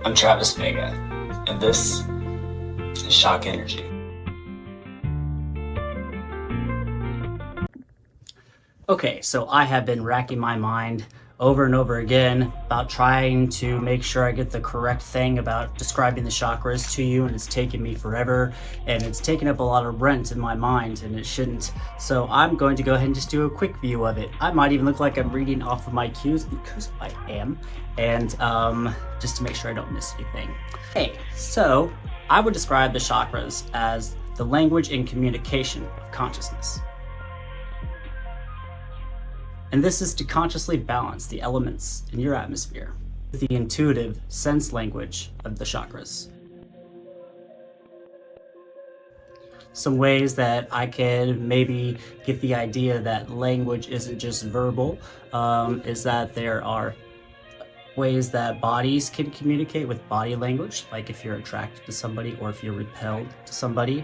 I'm Travis Vega, and this is Shock Energy. Okay, so I have been racking my mind over and over again about trying to make sure I get the correct thing about describing the chakras to you, and it's taken me forever, and it's taken up a lot of rent in my mind, and it shouldn't. So I'm going to go ahead and just do a quick view of it. I might even look like I'm reading off of my cues, because I am, and just to make sure I don't miss anything. Okay, so I would describe the chakras as the language and communication of consciousness. And this is to consciously balance the elements in your atmosphere with the intuitive sense language of the chakras. Some ways that I can maybe get the idea that language isn't just verbal is that there are ways that bodies can communicate with body language, like if you're attracted to somebody or if you're repelled to somebody,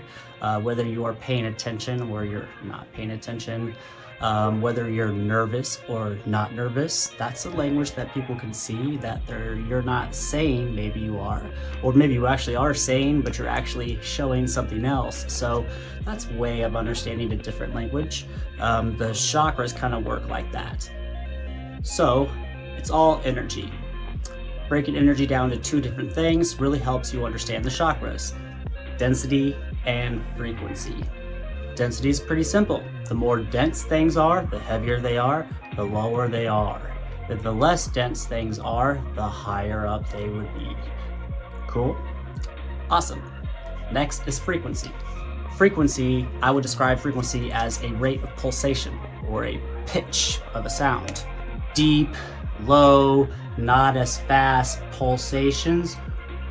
whether you are paying attention or you're not paying attention. Whether you're nervous or not nervous, that's a language that people can see that you're not saying, maybe you are, or maybe you actually are saying, but you're actually showing something else. So that's a way of understanding a different language. The chakras kind of work like that. So it's all energy. Breaking energy down to two different things really helps you understand the chakras: density and frequency. Density is pretty simple. The more dense things are, the heavier they are, the lower they are. If the less dense things are, the higher up they would be. Cool? Awesome. Next is frequency. Frequency, I would describe frequency as a rate of pulsation or a pitch of a sound. Deep, low, not as fast pulsations,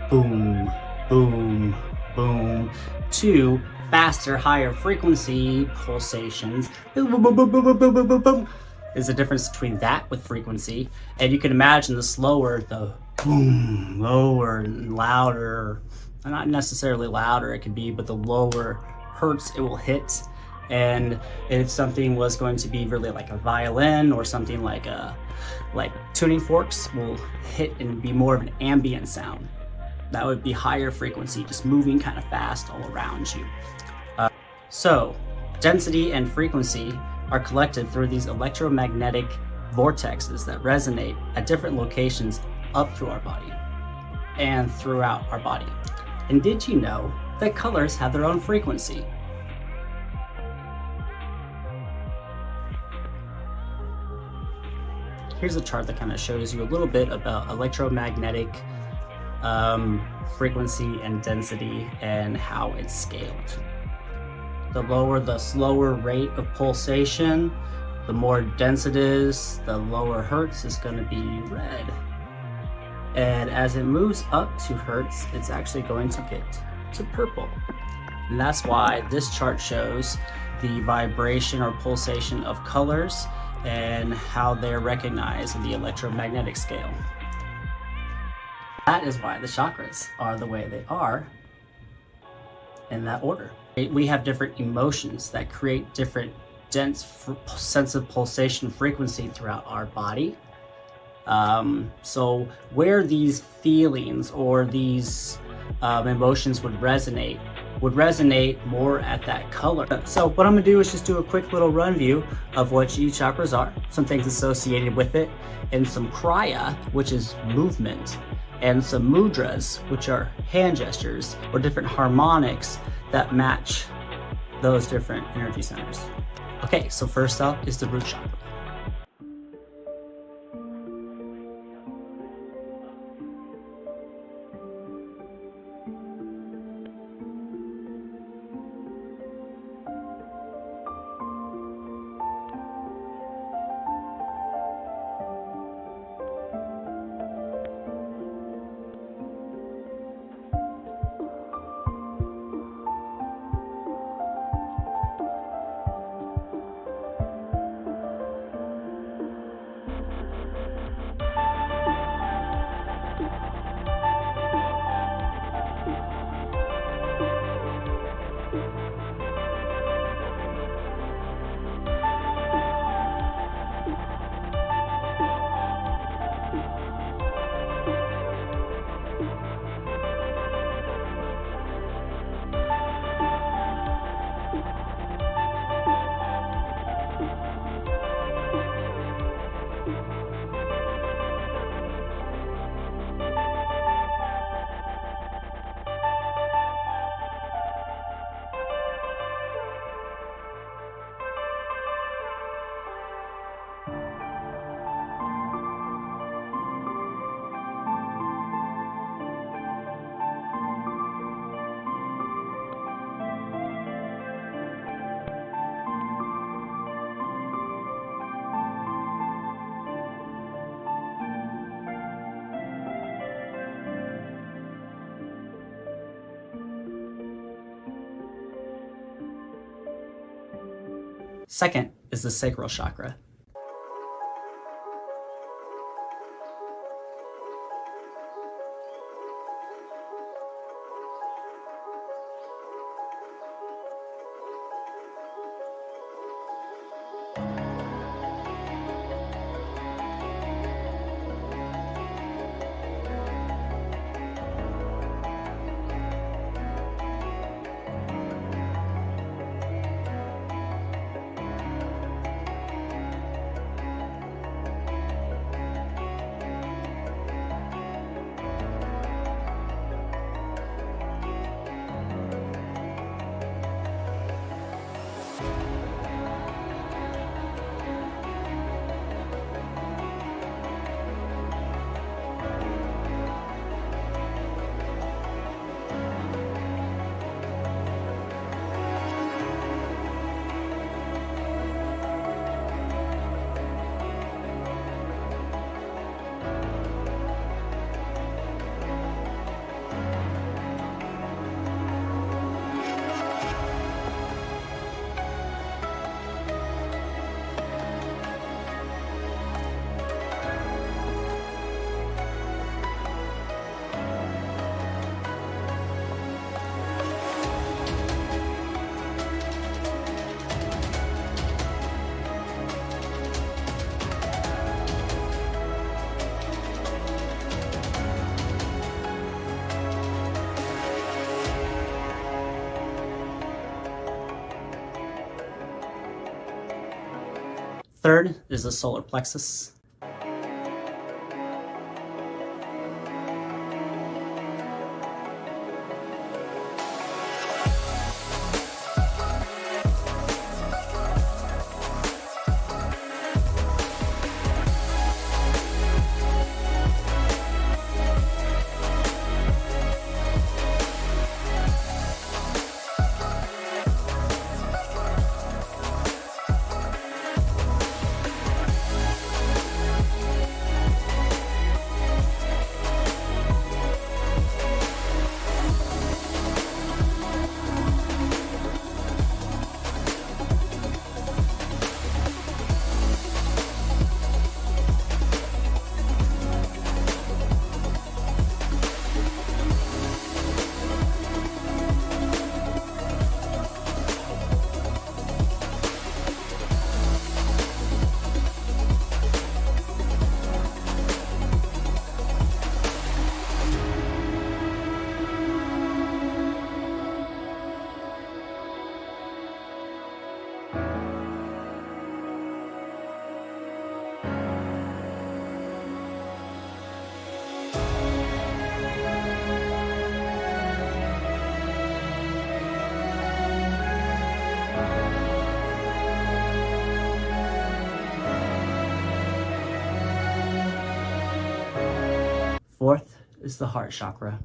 boom, boom, boom, to faster, higher frequency pulsations, boom, boom, boom, boom, boom, boom, boom, boom, boom. There's a difference between that with frequency, and you can imagine the slower, the boom, lower and louder, not necessarily louder it could be, but the lower hertz it will hit. And if something was going to be really like a violin or something like tuning forks will hit and be more of an ambient sound. That would be higher frequency, just moving kind of fast all around you. So density and frequency are collected through these electromagnetic vortexes that resonate at different locations up through our body and throughout our body. And did you know that colors have their own frequency? Here's a chart that kind of shows you a little bit about electromagnetic frequency and density and how it's scaled. The lower the slower rate of pulsation, the more dense it is, the lower hertz is going to be red. And as it moves up to hertz, it's actually going to get to purple. And that's why this chart shows the vibration or pulsation of colors and how they're recognized in the electromagnetic scale. That is why the chakras are the way they are in that order. We have different emotions that create different dense sense of pulsation frequency throughout our body. So where these feelings or these emotions would resonate more at that color. So what I'm gonna do is just do a quick little run view of what each chakras are, some things associated with it, and some kriya, which is movement, and some mudras, which are hand gestures or different harmonics that match those different energy centers. Okay, so first up is the root chakra. Second is the sacral chakra. Third is the solar plexus. Fourth is the heart chakra.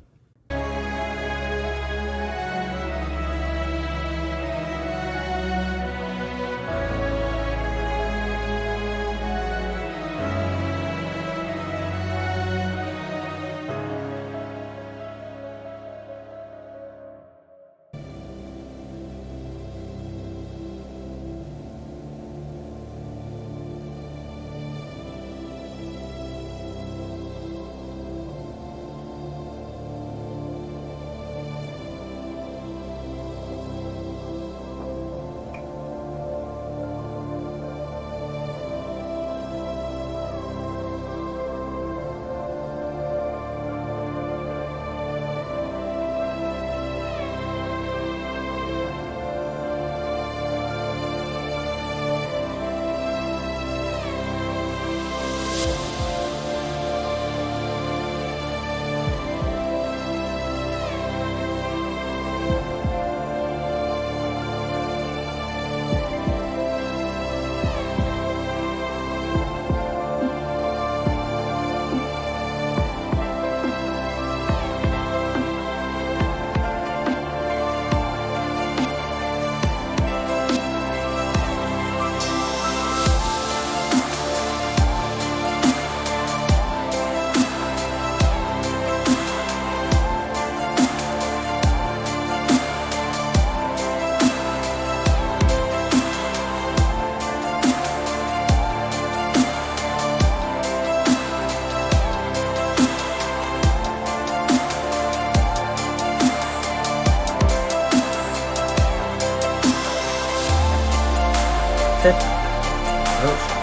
Fifth, approach.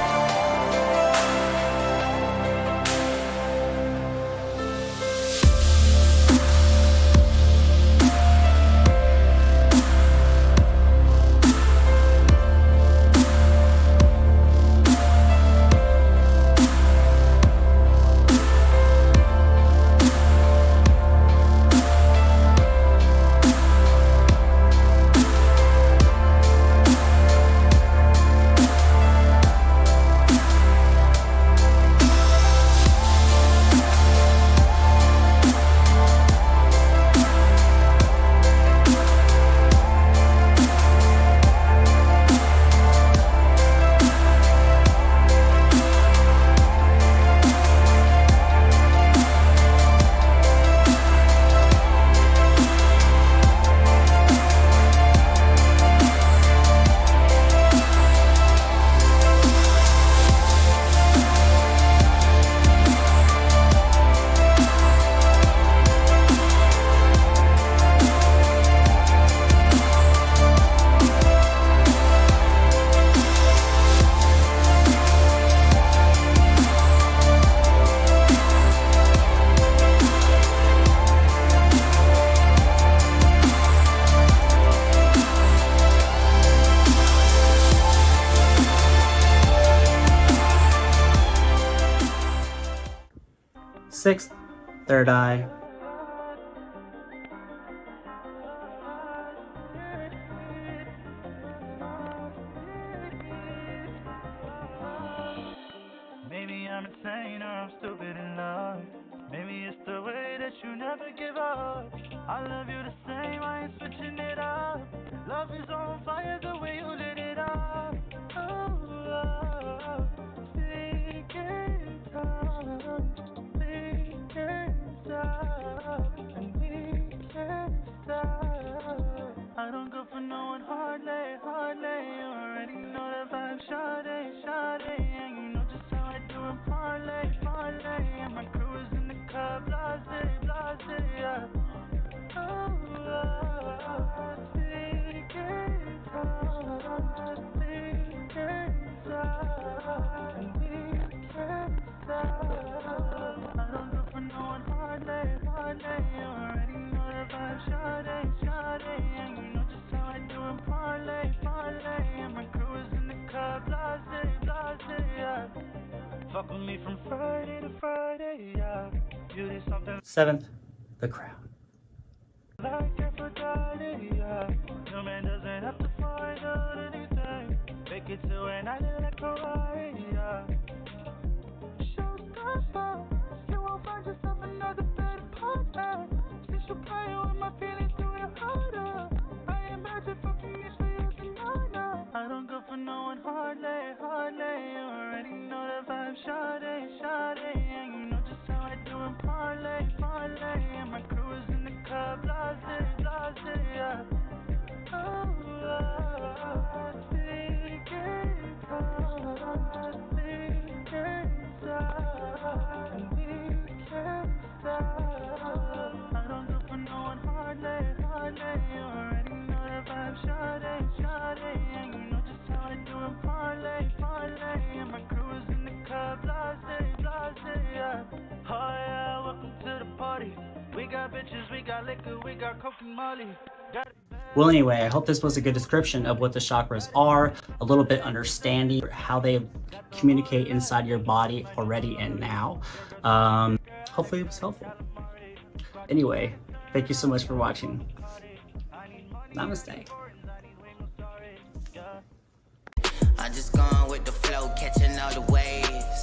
Sixth, third eye. Maybe I'm insane or I'm stupid in love. Maybe it's the way that you never give up. I love you the same, I ain't switching it up. Love is on fire the way you lit it up. Oh, love, we can't stop, we can't stop, and we can't stop. I don't go for no one hardly, hardly. You already know the vibe, Sade, Sade, and you know just how I do it, parlay, parlay. And my crew is in the club, blase, blase, yeah. Oh, love, we can't stop, we can't stop, and we can't stop. I don't go for no one hardly, hardly. You already know the vibe, Sade, Sade, and you know just how I do it, parlay, parlay. And my crew is in the club, blase, blase, yeah. Fuck with me from Friday to Friday, yeah. You did something Seventh, the crown. like Aphrodite, yeah. No man doesn't have to find out anything. Make it to an island like Hawaii, yeah. Showstopper, you won't find yourself another better partner. Since you're playing with my feelings, do it harder. I imagine fucking you for you tonight. I don't go for no one hardly, hardly. You already know the vibe, Sade, Sade, and you know just how I do it, parlay, parlay. And my crew is in the club, blase, blase, yeah. Oh, love, we can't stop, we can't stop, and we can't stop. I don't go for no one hardly, hardly. You already know the vibe, Sade, Sade, and you know just how I do it, parlay, parlay. And my crew is in the club, blase, blase, yeah. Oh yeah, welcome to the party. We got bitches, we got liquor, we got coke and molly. Well, anyway, I hope this was a good description of what the chakras are, a little bit understanding how they communicate inside your body already and now. Hopefully it was helpful. Anyway, thank you so much for watching. Namaste. I'm just going with the flow, catching all the waves.